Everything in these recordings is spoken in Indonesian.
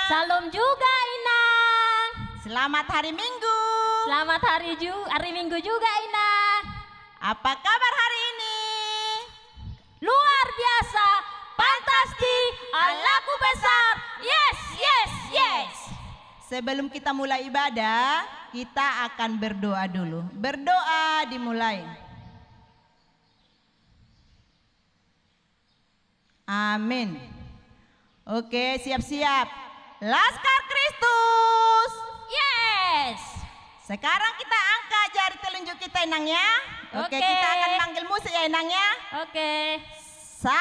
Salam juga Inang. Selamat hari Minggu. Selamat hari Minggu juga Inang. Apa kabar hari ini? Luar biasa, fantastis, Allahku besar. Yes, yes, yes. Sebelum kita mulai ibadah, kita akan berdoa dulu. Berdoa dimulai. Amin. Oke, siap-siap. Laskar Kristus. Yes. Sekarang kita angkat jari telunjuk kita Inang ya. Oke, kita akan panggil musik ya Inang ya. Oke. 1,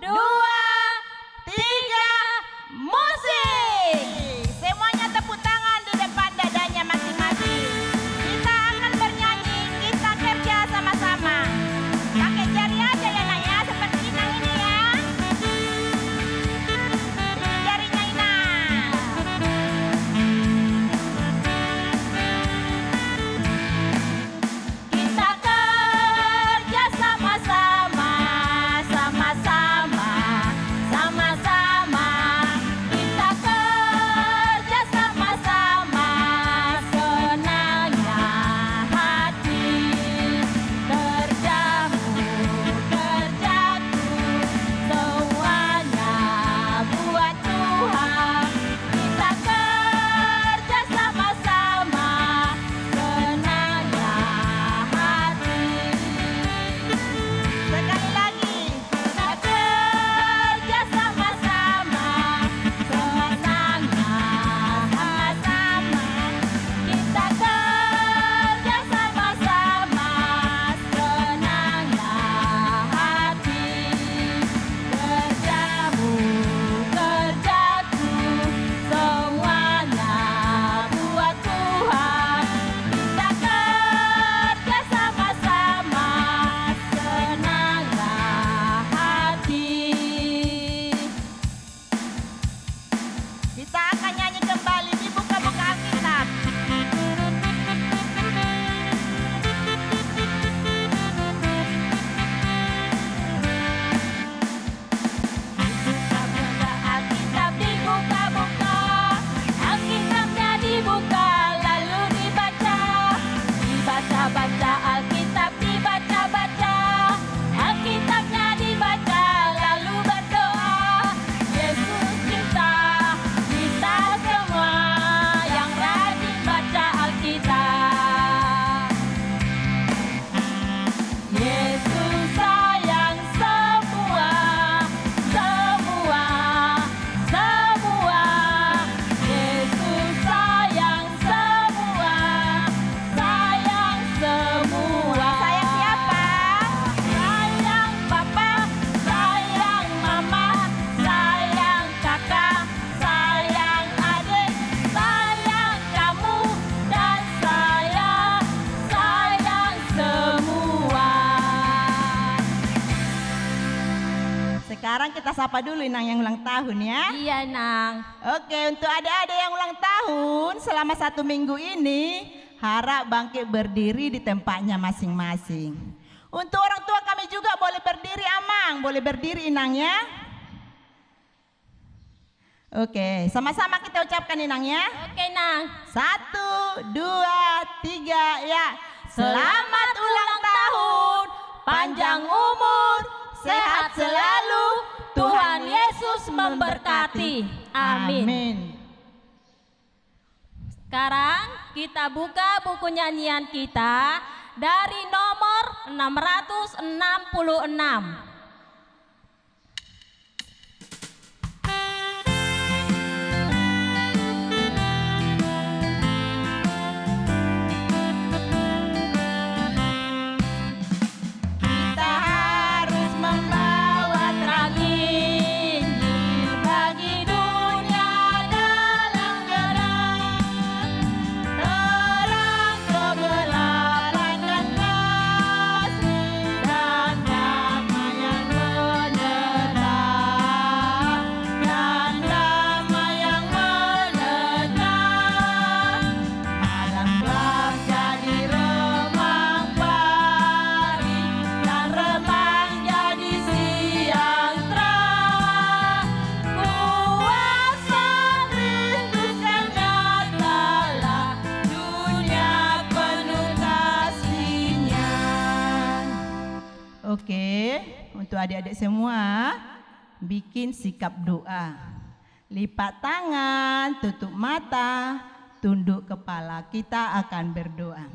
2, 3, musik. Semuanya tepuk tangan di depan dadanya masing-masing. Kita akan bernyanyi, kita kerja sama-sama. Pakai jari aja ya Inang ya, seperti Inang ini ya. Jarinya Inang. Kita kerja sama-sama, sama-sama, sama-sama. Kita kerja sama-sama, senangnya hati. Kerjamu, kerjaku, semuanya buat Tuhan. Kita kerja sama-sama, senangnya hati. Sekali lagi. Kita kerja sama-sama, senangnya sama-sama. Kita kerja sama-sama, senangnya hati. Kerjamu, kerjaku, semuanya buat Tuhan. Kita kerja sama-sama, senangnya hati. Kita akan nyanyi kembali di buka-buka Alkitab. Buka Alkitab dibuka-buka, Alkitabnya dibuka lalu dibaca. Dibaca-baca Alkitab dibaca-baca, Alkitabnya dibaca lalu berdoa. Yesus cinta kita semua yang rajin baca Alkitab. Yesus sayang semua, semua, semua. Yesus sayang semua, sayang semua. Sayang siapa? Sayang papa, sayang mama, sayang kakak, sayang adik, sayang kamu, dan sayang semua. Sekarang kita sapa dulu Inang yang ulang tahun ya. Iya Nang. Oke, untuk adik-adik yang ulang tahun selama 1 minggu ini, harap bangkit berdiri di tempatnya masing-masing. Untuk orang tua kami juga boleh berdiri Amang, boleh berdiri Inang ya. Oke, sama-sama kita ucapkan Inang ya. Oke Nang. 1, 2, 3 ya. Selamat ulang tahun, panjang umur, sehat selalu, Tuhan Yesus memberkati. Amin. Amin. Sekarang kita buka buku nyanyian kita dari nomor 666. Kita harus membawa terang Injil bagi dunia dalam gelap. Terang kegelapan dan kasih dan damai untuk adik-adik semua bikin sikap doa. Lipat tangan, tutup mata, tunduk kepala. Kita akan berdoa.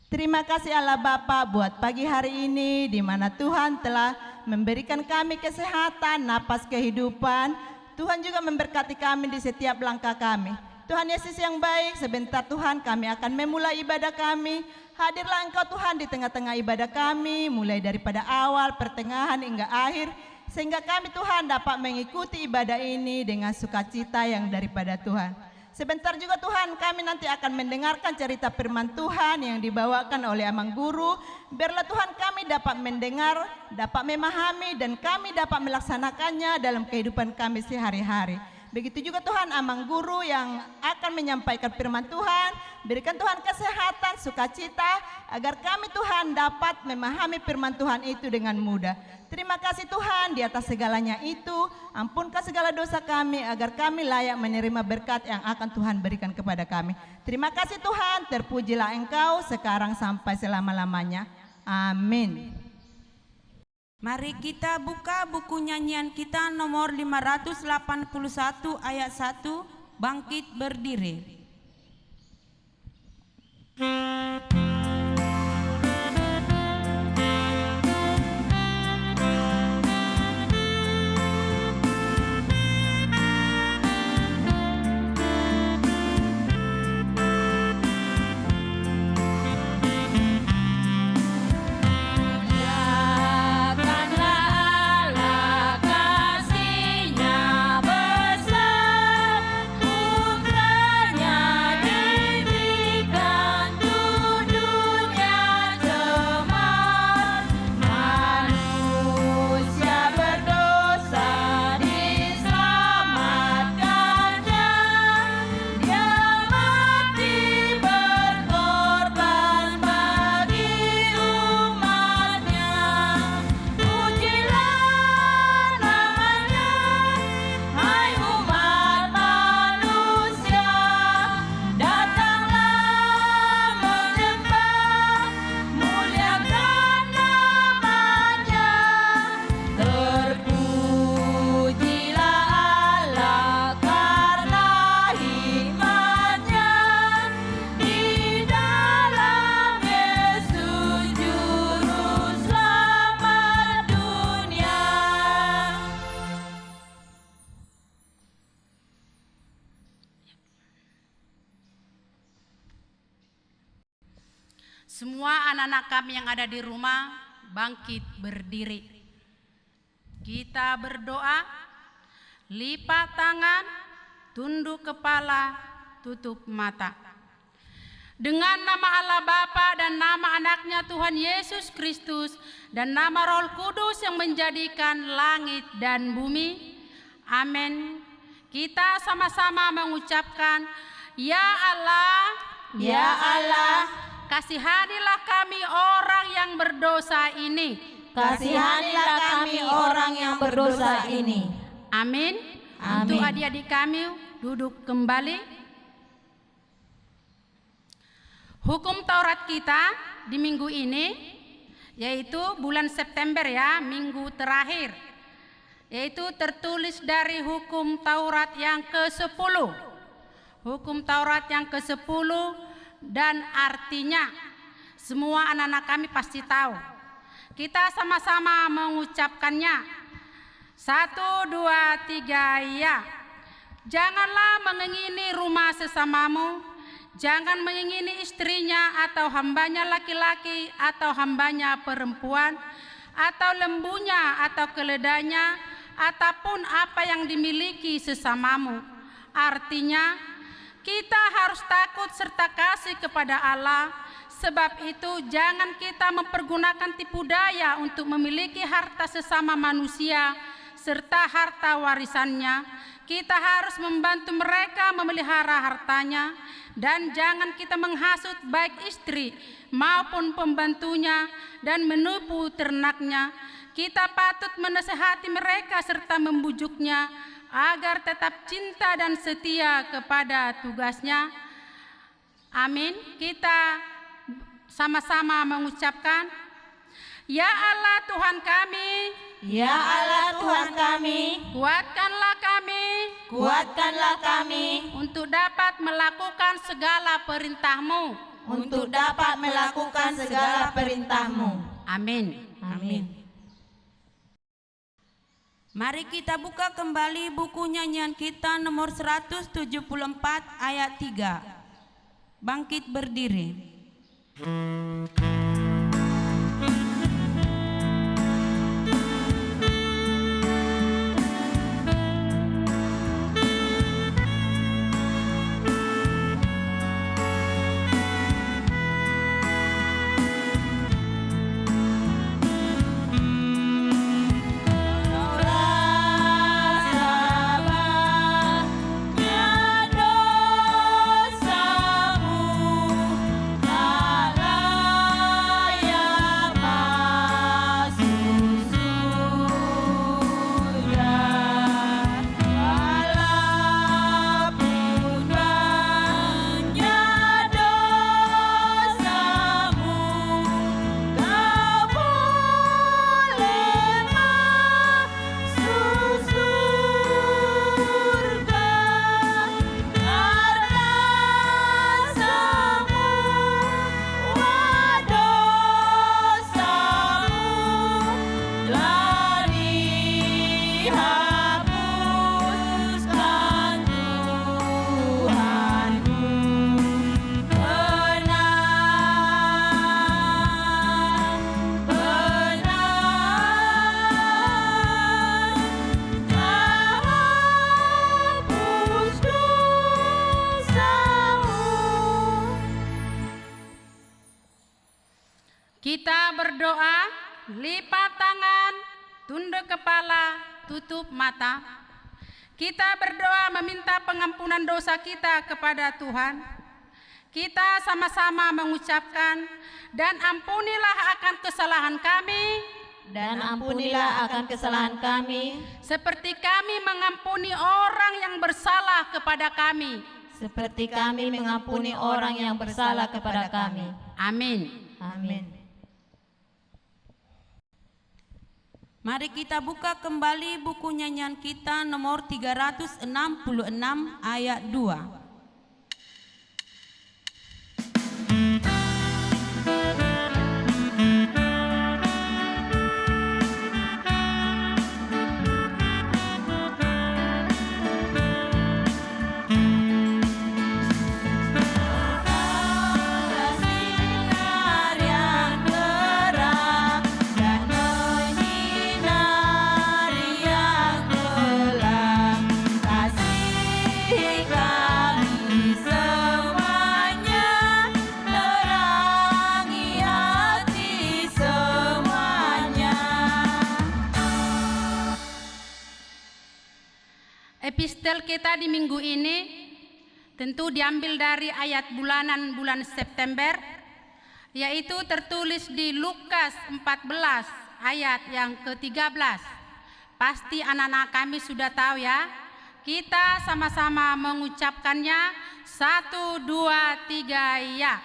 Terima kasih Allah Bapa buat pagi hari ini di mana Tuhan telah memberikan kami kesehatan, napas kehidupan. Tuhan juga memberkati kami di setiap langkah kami. Tuhan Yesus yang baik, sebentar Tuhan kami akan memulai ibadah kami. Hadirlah Engkau Tuhan di tengah-tengah ibadah kami, mulai daripada awal, pertengahan hingga akhir, sehingga kami Tuhan dapat mengikuti ibadah ini dengan sukacita yang daripada Tuhan. Sebentar juga Tuhan kami nanti akan mendengarkan cerita firman Tuhan yang dibawakan oleh Amang Guru. Biarlah Tuhan kami dapat mendengar, dapat memahami, dan kami dapat melaksanakannya dalam kehidupan kami sehari-hari. Begitu juga Tuhan Amang Guru yang akan menyampaikan firman Tuhan. Berikan Tuhan kesehatan, sukacita, agar kami Tuhan dapat memahami firman Tuhan itu dengan mudah. Terima kasih Tuhan di atas segalanya itu. Ampunkan segala dosa kami agar kami layak menerima berkat yang akan Tuhan berikan kepada kami. Terima kasih Tuhan, terpujilah Engkau sekarang sampai selama-lamanya. Amin. Mari kita buka buku nyanyian kita nomor 581 ayat 1, Bangkit Berdiri. Semua anak-anak kami yang ada di rumah, bangkit berdiri. Kita berdoa, lipat tangan, tunduk kepala, tutup mata. Dengan nama Allah Bapa dan nama anaknya Tuhan Yesus Kristus dan nama Roh Kudus yang menjadikan langit dan bumi. Amin. Kita sama-sama mengucapkan, Ya Allah, Ya Allah, kasihanilah kami orang yang berdosa ini. kasihanilah kami orang yang berdosa ini. Amin. Amin. Untuk adik-adik kami duduk kembali. Hukum Taurat kita di minggu ini, yaitu bulan September ya, minggu terakhir, yaitu tertulis dari hukum Taurat yang ke-10. Hukum Taurat yang ke-10 dan artinya semua anak-anak kami pasti tahu. Kita sama-sama mengucapkannya. 1, 2, 3, ya. Janganlah mengingini rumah sesamamu, jangan mengingini istrinya atau hambanya laki-laki atau hambanya perempuan, atau lembunya atau keledainya, ataupun apa yang dimiliki sesamamu. Artinya, kita harus takut serta kasih kepada Allah. Sebab itu jangan kita mempergunakan tipu daya untuk memiliki harta sesama manusia serta harta warisannya. Kita harus membantu mereka memelihara hartanya, dan jangan kita menghasut baik istri maupun pembantunya dan menipu ternaknya. Kita patut menasihati mereka serta membujuknya agar tetap cinta dan setia kepada tugasnya. Amin. Kita sama-sama mengucapkan, Ya Allah Tuhan kami, Ya Allah Tuhan kami, kuatkanlah kami untuk dapat melakukan segala perintah-Mu. untuk dapat melakukan segala perintah-Mu. Amin. Amin. Mari kita buka kembali buku nyanyian kita nomor 174 ayat 3. Bangkit berdiri. Kita berdoa, lipat tangan, tunduk kepala, tutup mata. Kita berdoa meminta pengampunan dosa kita kepada Tuhan. Kita sama-sama mengucapkan, dan ampunilah akan kesalahan kami, Dan ampunilah akan kesalahan kami, seperti kami mengampuni orang yang bersalah kepada kami. seperti kami mengampuni orang yang bersalah kepada kami. Amin. Amin. Mari kita buka kembali buku nyanyian kita nomor 366 ayat 2. Epistel kita di minggu ini tentu diambil dari ayat bulanan bulan September, yaitu tertulis di Lukas 14 ayat yang ke-13. Pasti anak-anak kami sudah tahu ya. Kita sama-sama mengucapkannya 1, 2, 3 ya.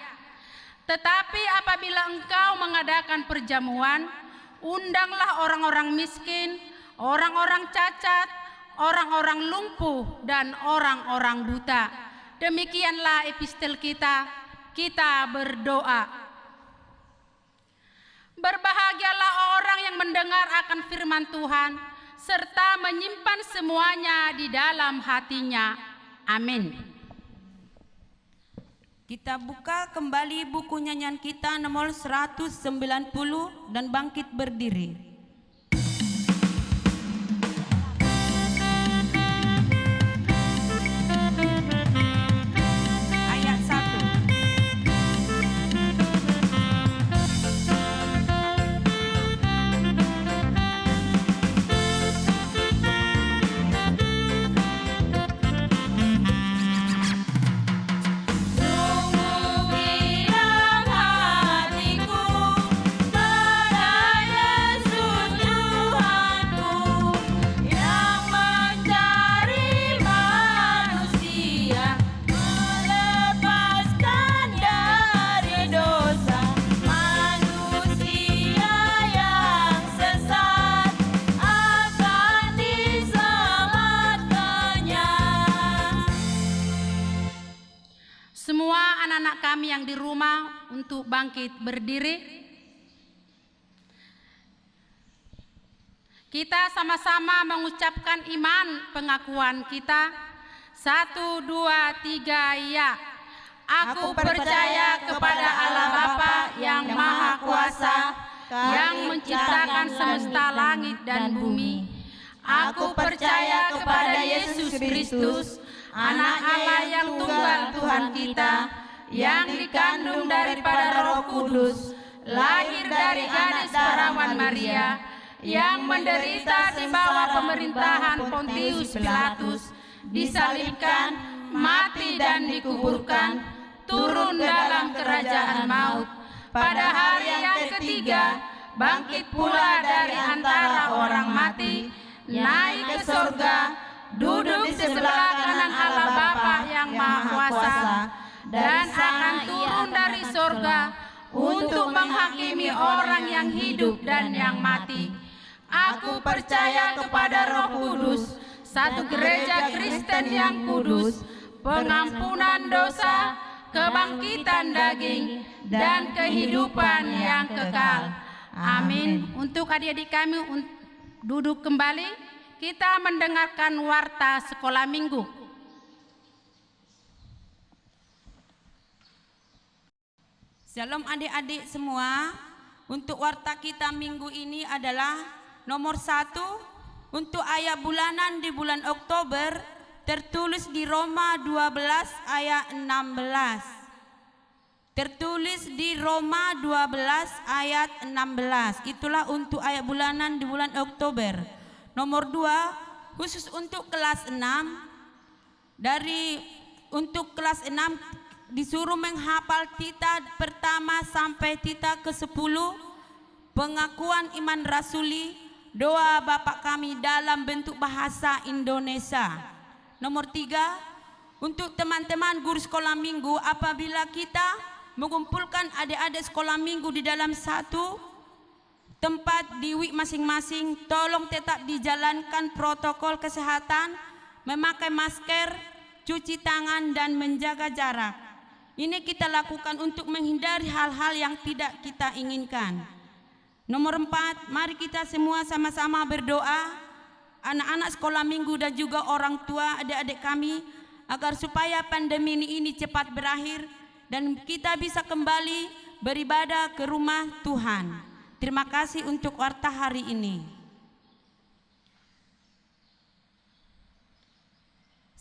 Tetapi apabila engkau mengadakan perjamuan, undanglah orang-orang miskin, orang-orang cacat, orang-orang lumpuh, dan orang-orang buta. Demikianlah epistel kita. Kita berdoa. Berbahagialah orang yang mendengar akan firman Tuhan, serta menyimpan semuanya di dalam hatinya. Amin. Kita buka kembali buku nyanyian kita nomor 190 dan bangkit berdiri. Sungguh hilang hatiku pada Yesus. anak-anak kami yang di rumah untuk bangkit berdiri. Kita sama-sama mengucapkan iman pengakuan kita. 1, 2, 3, ya. Aku percaya kepada Allah Bapa yang Maha Kuasa, yang menciptakan semesta langit dan bumi. Aku percaya kepada Yesus Kristus, Anak Allah yang tunggal Tuhan kita, yang dikandung daripada Roh Kudus, lahir dari gadis perawan Maria, yang menderita di bawah pemerintahan Pontius Pilatus, disalibkan, mati dan dikuburkan, turun dalam kerajaan maut. Pada hari yang ketiga, bangkit pula dari antara orang mati, naik ke surga, duduk di sebelah kanan Allah Bapa yang Maha Kuasa, dan akan turun dari surga untuk menghakimi orang yang hidup dan yang mati. Aku percaya kepada Roh Kudus, satu gereja Kristen yang kudus, pengampunan dosa, kebangkitan daging, dan kehidupan yang kekal. Amin. Untuk adik-adik kami duduk kembali, kita mendengarkan warta sekolah minggu. Shalom adik-adik semua. Untuk warta kita minggu ini adalah nomor 1 untuk ayat bulanan di bulan Oktober, tertulis di Roma 12 ayat 16. Tertulis di Roma 12 ayat 16. Itulah untuk ayat bulanan di bulan Oktober. Nomor 2 khusus untuk kelas 6. Untuk kelas 6 disuruh menghafal tita pertama sampai tita ke-10, pengakuan iman rasuli, doa Bapa kami dalam bentuk bahasa Indonesia. Nomor 3 untuk teman-teman guru sekolah minggu, apabila kita mengumpulkan adik-adik sekolah minggu di dalam satu tempat di WIK masing-masing, tolong tetap dijalankan protokol kesehatan, memakai masker, cuci tangan, dan menjaga jarak. Ini kita lakukan untuk menghindari hal-hal yang tidak kita inginkan. Nomor 4, mari kita semua sama-sama berdoa, anak-anak sekolah minggu dan juga orang tua adik-adik kami, agar supaya pandemi ini cepat berakhir dan kita bisa kembali beribadah ke rumah Tuhan. Terima kasih untuk warta hari ini.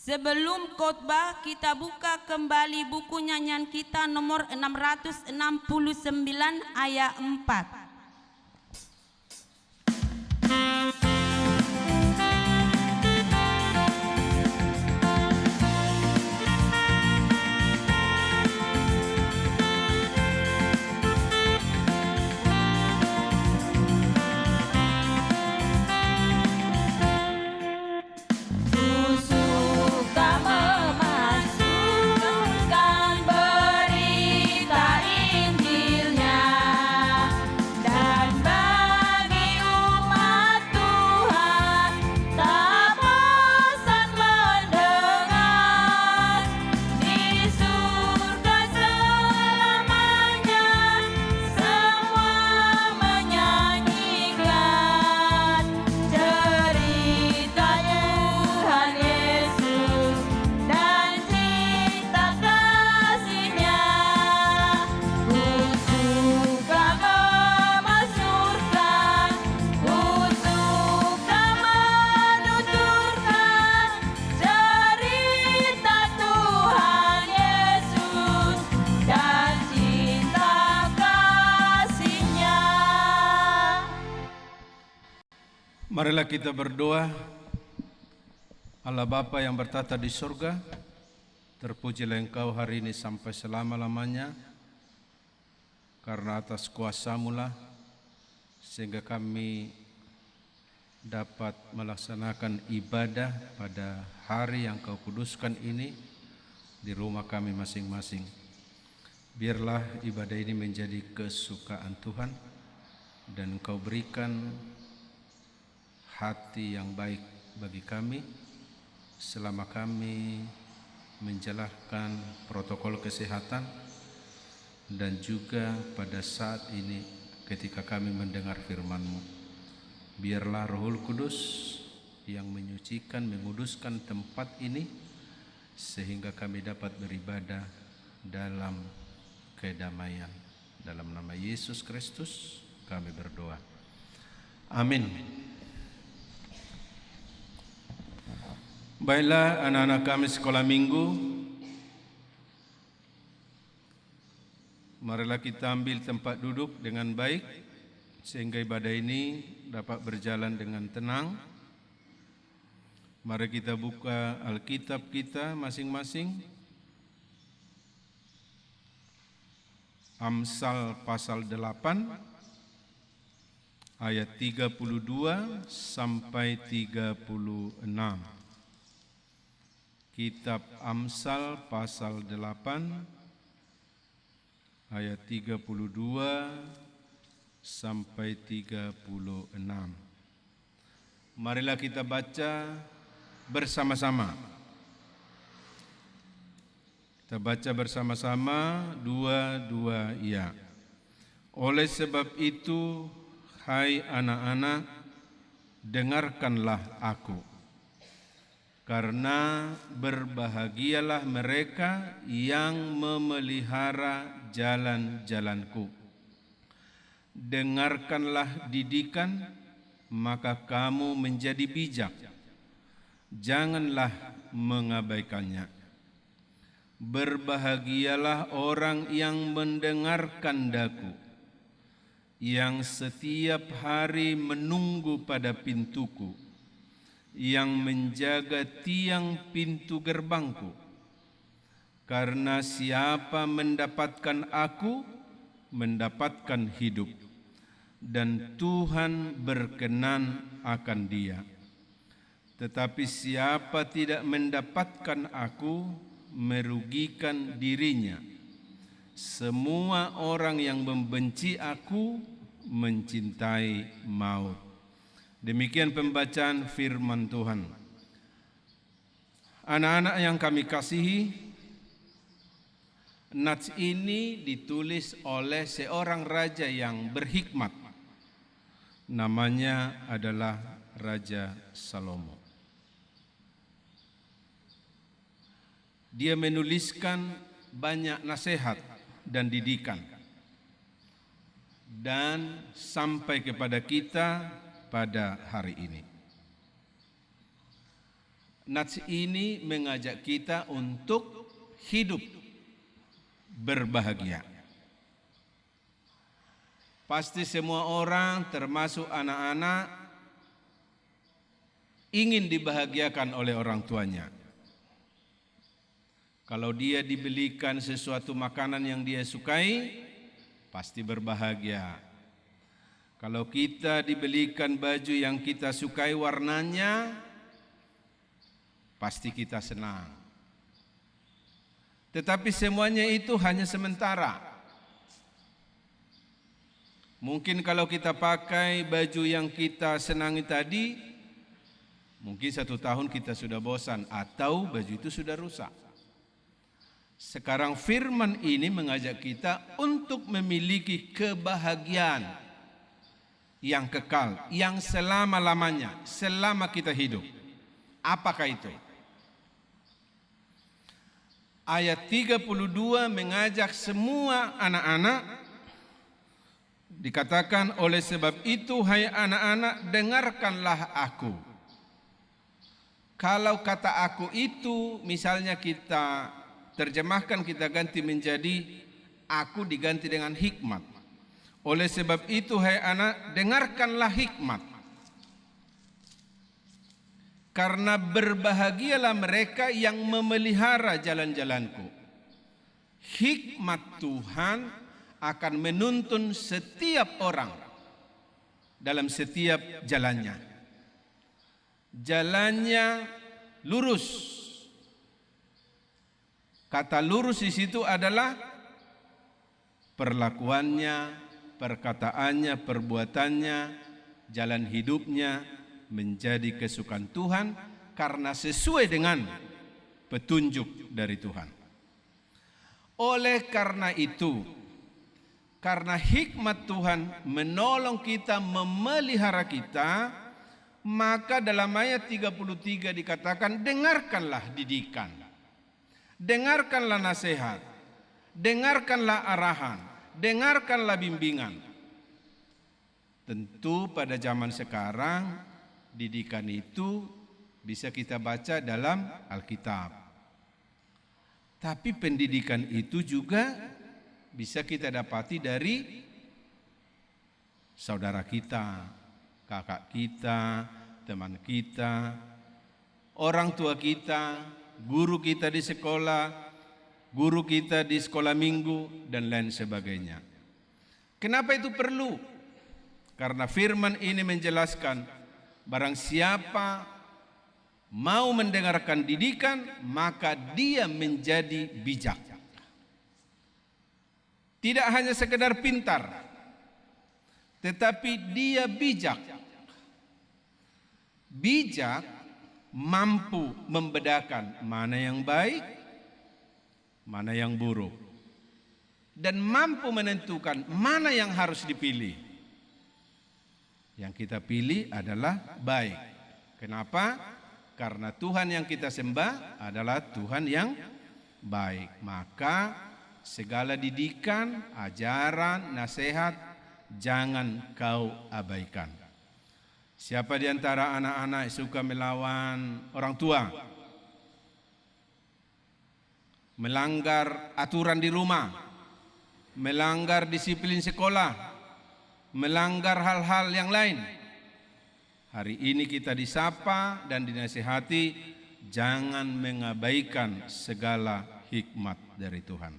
Sebelum khotbah, kita buka kembali buku nyanyian kita nomor 669 ayat 4. Marilah kita berdoa. Allah Bapa yang bertata di surga, terpujilah Engkau hari ini sampai selama-lamanya, karena atas kuasa-Mu lah sehingga kami dapat melaksanakan ibadah pada hari yang Kau kuduskan ini di rumah kami masing-masing. Biarlah ibadah ini menjadi kesukaan Tuhan dan Engkau berikan hati yang baik bagi kami selama kami menjalankan protokol kesehatan, dan juga pada saat ini ketika kami mendengar firman-Mu, biarlah Roh Kudus yang menyucikan, menguduskan tempat ini sehingga kami dapat beribadah dalam kedamaian. Dalam nama Yesus Kristus kami berdoa. Amin. Baiklah anak-anak kami sekolah minggu, marilah kita ambil tempat duduk dengan baik sehingga ibadah ini dapat berjalan dengan tenang. Mari kita buka Alkitab kita masing-masing. Amsal pasal 8 ayat 32 sampai 36. Kitab Amsal pasal 8 ayat 32 sampai 36. Marilah kita baca bersama-sama. Kita baca bersama-sama, dua-dua ya. Oleh sebab itu, hai anak-anak, dengarkanlah aku. Karena berbahagialah mereka yang memelihara jalan-jalanku. Dengarkanlah didikan, maka kamu menjadi bijak. Janganlah mengabaikannya. Berbahagialah orang yang mendengarkan daku, yang setiap hari menunggu pada pintuku, yang menjaga tiang pintu gerbangku. Karena siapa mendapatkan aku, mendapatkan hidup, dan Tuhan berkenan akan dia. Tetapi siapa tidak mendapatkan aku, merugikan dirinya. Semua orang yang membenci aku, mencintai maut. Demikian pembacaan firman Tuhan. Anak-anak yang kami kasihi, nats ini ditulis oleh seorang raja yang berhikmat. Namanya adalah Raja Salomo. Dia menuliskan banyak nasihat dan didikan, dan sampai kepada kita pada hari ini. Nats ini mengajak kita untuk hidup berbahagia. Pasti semua orang, termasuk anak-anak, ingin dibahagiakan oleh orang tuanya. Kalau dia dibelikan sesuatu makanan yang dia sukai, pasti berbahagia. Kalau kita dibelikan baju yang kita sukai warnanya, pasti kita senang. Tetapi semuanya itu hanya sementara. Mungkin kalau kita pakai baju yang kita senangi tadi, mungkin 1 tahun kita sudah bosan atau baju itu sudah rusak. Sekarang firman ini mengajak kita untuk memiliki kebahagiaan yang kekal, yang selama-lamanya, selama kita hidup. Apakah itu? Ayat 32 mengajak semua anak-anak, dikatakan oleh sebab itu hai anak-anak, dengarkanlah aku. Kalau kata aku itu misalnya kita terjemahkan, kita ganti menjadi aku diganti dengan hikmat. Oleh sebab itu hai anak, dengarkanlah hikmat. Karena berbahagialah mereka yang memelihara jalan-jalanku. Hikmat Tuhan akan menuntun setiap orang dalam setiap jalannya. Jalannya lurus. Kata lurus di situ adalah perlakuannya, perkataannya, perbuatannya, jalan hidupnya menjadi kesukaan Tuhan karena sesuai dengan petunjuk dari Tuhan. Oleh karena itu, karena hikmat Tuhan menolong kita, memelihara kita, maka dalam ayat 33 dikatakan, dengarkanlah didikan, dengarkanlah nasihat, dengarkanlah arahan, dengarkanlah bimbingan. Tentu pada zaman sekarang didikan itu bisa kita baca dalam Alkitab. Tapi pendidikan itu juga bisa kita dapati dari saudara kita, kakak kita, teman kita, orang tua kita, guru kita di sekolah, guru kita di sekolah minggu, dan lain sebagainya. Kenapa itu perlu? Karena firman ini menjelaskan, barang siapa mau mendengarkan didikan, maka dia menjadi bijak. Tidak hanya sekedar pintar, tetapi dia bijak. Bijak mampu membedakan mana yang baik, mana yang buruk, dan mampu menentukan mana yang harus dipilih. Yang kita pilih adalah baik. Kenapa? Karena Tuhan yang kita sembah adalah Tuhan yang baik. Maka segala didikan, ajaran, nasihat jangan kau abaikan. Siapa di antara anak-anak suka melawan orang tua? Melanggar aturan di rumah, melanggar disiplin sekolah, melanggar hal-hal yang lain. Hari ini kita disapa dan dinasihati, jangan mengabaikan segala hikmat dari Tuhan.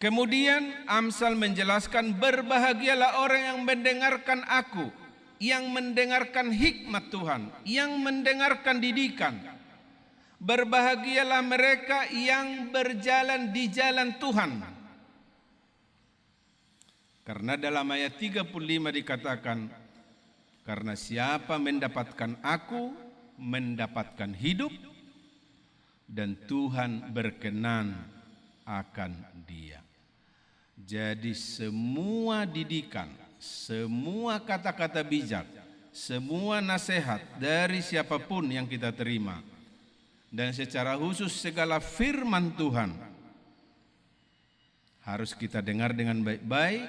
Kemudian Amsal menjelaskan, berbahagialah orang yang mendengarkan aku, yang mendengarkan hikmat Tuhan, yang mendengarkan didikan. Berbahagialah mereka yang berjalan di jalan Tuhan. Karena dalam ayat 35 dikatakan, karena siapa mendapatkan aku, mendapatkan hidup, dan Tuhan berkenan akan dia. Jadi semua didikan, semua kata-kata bijak, semua nasihat dari siapapun yang kita terima, dan secara khusus segala firman Tuhan, harus kita dengar dengan baik-baik,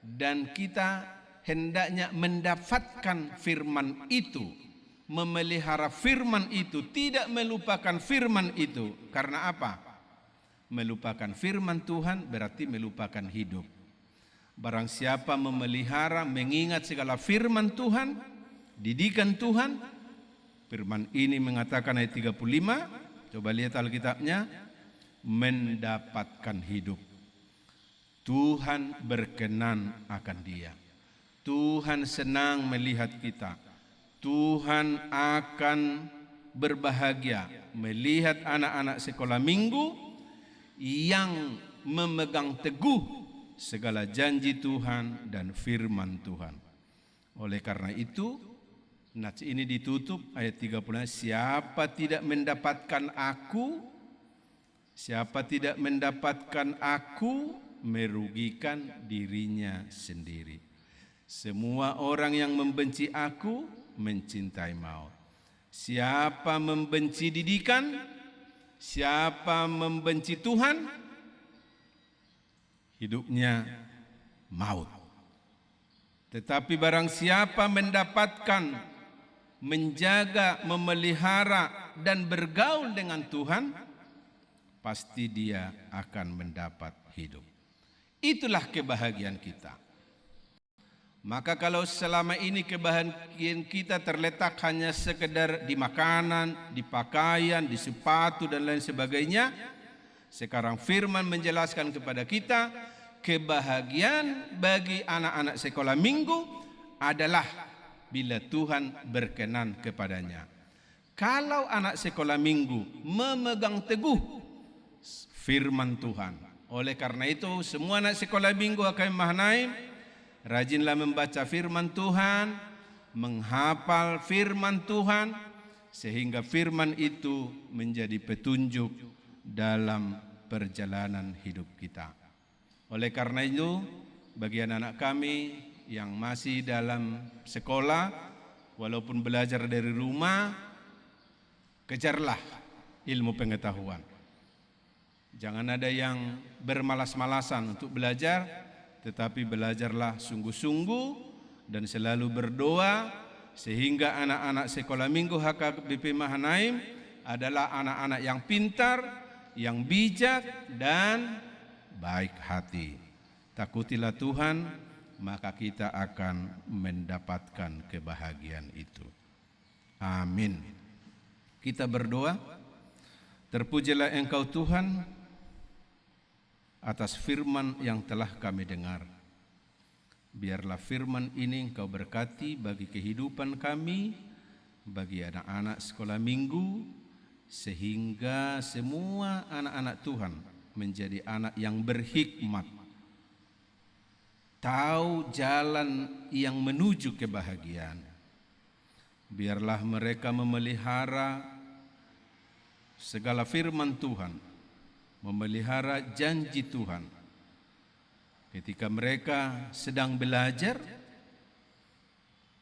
dan kita hendaknya mendapatkan firman itu, memelihara firman itu, tidak melupakan firman itu. Karena apa? Melupakan firman Tuhan berarti melupakan hidup. Barang siapa memelihara, mengingat segala firman Tuhan, didikan Tuhan, firman ini mengatakan ayat 35, coba lihat Alkitabnya, mendapatkan hidup. Tuhan berkenan akan dia. Tuhan senang melihat kita. Tuhan akan berbahagia melihat anak-anak sekolah minggu yang memegang teguh segala janji Tuhan dan firman Tuhan. Oleh karena itu, nats ini ditutup ayat 30, siapa tidak mendapatkan aku, siapa tidak mendapatkan aku, merugikan dirinya sendiri. Semua orang yang membenci aku mencintai maut. Siapa membenci didikan, siapa membenci Tuhan, hidupnya maut. Tetapi barang siapa mendapatkan, menjaga, memelihara, dan bergaul dengan Tuhan, pasti dia akan mendapat hidup. Itulah kebahagiaan kita. Maka kalau selama ini kebahagiaan kita terletak hanya sekedar di makanan, di pakaian, di sepatu dan lain sebagainya, sekarang firman menjelaskan kepada kita, kebahagiaan bagi anak-anak sekolah minggu adalah bila Tuhan berkenan kepadanya. Kalau anak sekolah minggu memegang teguh firman Tuhan. Oleh karena itu semua anak sekolah minggu akan Mahanaim, rajinlah membaca firman Tuhan, menghafal firman Tuhan, sehingga firman itu menjadi petunjuk dalam perjalanan hidup kita. Oleh karena itu, bagi anak-anak kami yang masih dalam sekolah, walaupun belajar dari rumah, kejarlah ilmu pengetahuan. Jangan ada yang bermalas-malasan untuk belajar, tetapi belajarlah sungguh-sungguh dan selalu berdoa, sehingga anak-anak sekolah minggu HKBP Mahanaim adalah anak-anak yang pintar, yang bijak dan baik hati. Takutilah Tuhan, maka kita akan mendapatkan kebahagiaan itu. Amin. Kita berdoa. Terpujilah Engkau Tuhan atas firman yang telah kami dengar. Biarlah firman ini Engkau berkati bagi kehidupan kami, bagi anak-anak sekolah minggu, sehingga semua anak-anak Tuhan menjadi anak yang berhikmat, tahu jalan yang menuju kebahagiaan. Biarlah mereka memelihara segala firman Tuhan, memelihara janji Tuhan. Ketika mereka sedang belajar,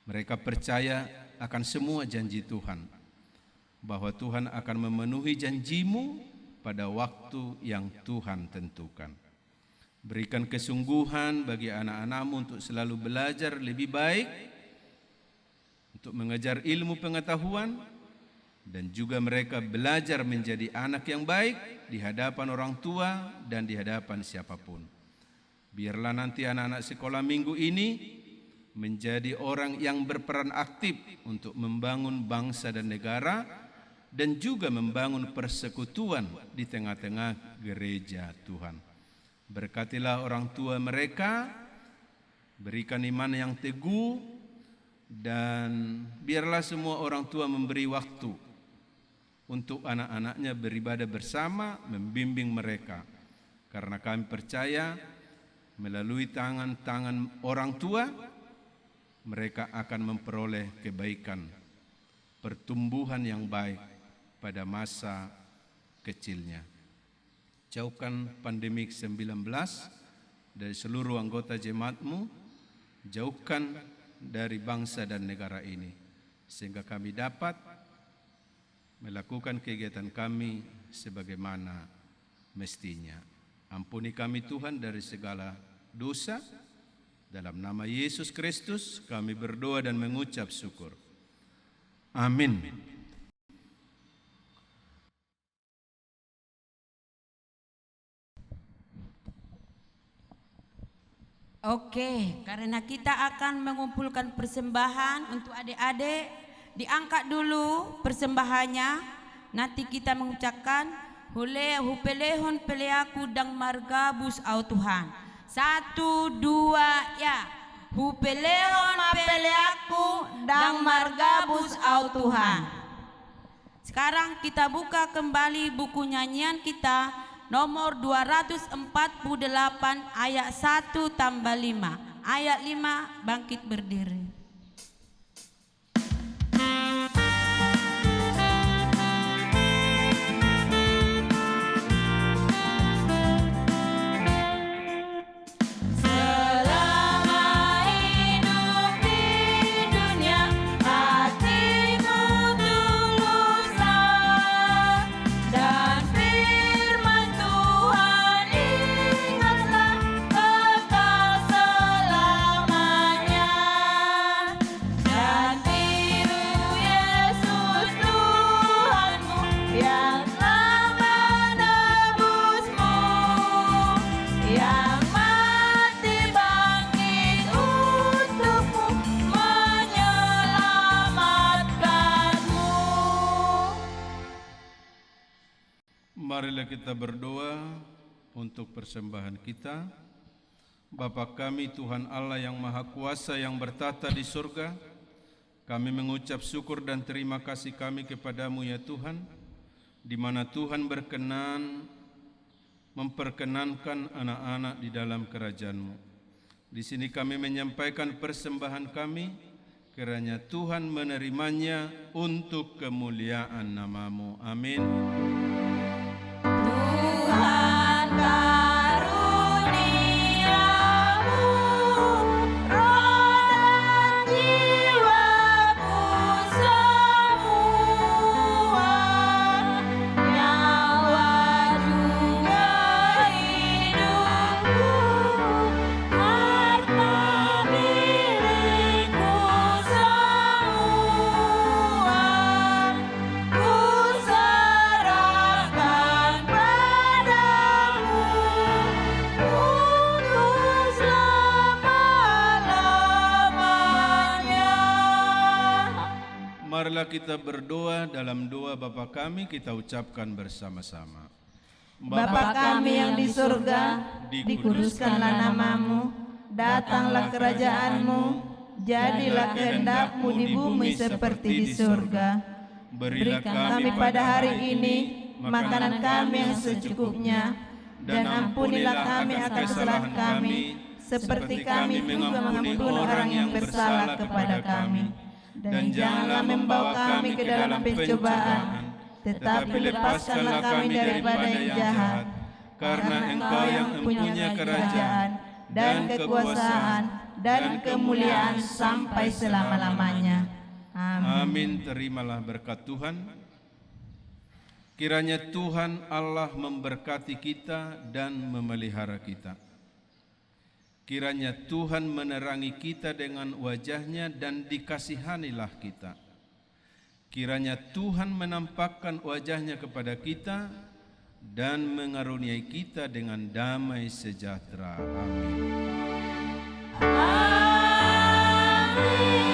mereka percaya akan semua janji Tuhan, bahwa Tuhan akan memenuhi janjimu pada waktu yang Tuhan tentukan. Berikan kesungguhan bagi anak-anakmu untuk selalu belajar lebih baik, untuk mengejar ilmu pengetahuan, dan juga mereka belajar menjadi anak yang baik di hadapan orang tua dan di hadapan siapapun. Biarlah nanti anak-anak sekolah minggu ini menjadi orang yang berperan aktif untuk membangun bangsa dan negara, dan juga membangun persekutuan di tengah-tengah gereja Tuhan. Berkatilah orang tua mereka, berikan iman yang teguh, dan biarlah semua orang tua memberi waktu untuk anak-anaknya beribadah bersama, membimbing mereka. Karena kami percaya melalui tangan-tangan orang tua, mereka akan memperoleh kebaikan, pertumbuhan yang baik pada masa kecilnya. Jauhkan pandemi 19 dari seluruh anggota jemaatmu, jauhkan dari bangsa dan negara ini, sehingga kami dapat melakukan kegiatan kami sebagaimana mestinya. Ampuni kami Tuhan dari segala dosa. Dalam nama Yesus Kristus kami berdoa dan mengucap syukur. Amin. Oke, karena kita akan mengumpulkan persembahan untuk adik-adik, diangkat dulu persembahannya. Nanti kita mengucapkan hupelehon peleaku dang margabus au Tuhan. 1, 2, ya. Hupelehon peleaku dang margabus au Tuhan. Sekarang kita buka kembali buku nyanyian kita nomor 248 ayat 1 tambah 5. Ayat 5, bangkit berdiri. Marilah kita berdoa untuk persembahan kita. Bapa kami Tuhan Allah yang Maha Kuasa yang bertata di surga, kami mengucap syukur dan terima kasih kami kepadamu ya Tuhan, di mana Tuhan berkenan memperkenankan anak-anak di dalam kerajaan-Mu. Di sini kami menyampaikan persembahan kami Kiranya Tuhan menerimanya untuk kemuliaan nama-Mu. Amin. Tuhan karuniamu, roh dan jiwaku semua, nyawa juga hidupku, harta milikku semua, ku serahkan padamu untuk selama-lamanya. Marilah kita berdoa dalam doa Bapa kami, kita ucapkan bersama-sama. Bapa kami yang di surga, dikuduskanlah namamu, datanglah kerajaanmu, jadilah kehendak-Mu di bumi seperti di surga. Berikan kami pada hari ini makanan kami yang secukupnya, dan ampunilah kami akan kesalahan kami, seperti kami juga mengampuni orang yang bersalah kepada kami. Dan janganlah membawa kami ke dalam pencobaan, tetapi lepaskanlah kami daripada yang jahat, karena Engkau yang mempunyai kerajaan dan kekuasaan dan kemuliaan sampai selama-lamanya. Amin. Amin. Terimalah berkat Tuhan. Kiranya Tuhan Allah memberkati kita dan memelihara kita. Kiranya Tuhan menerangi kita dengan wajah-Nya dan dikasihanilah kita. Kiranya Tuhan menampakkan wajah-Nya kepada kita dan mengaruniai kita dengan damai sejahtera. Amin. Amin.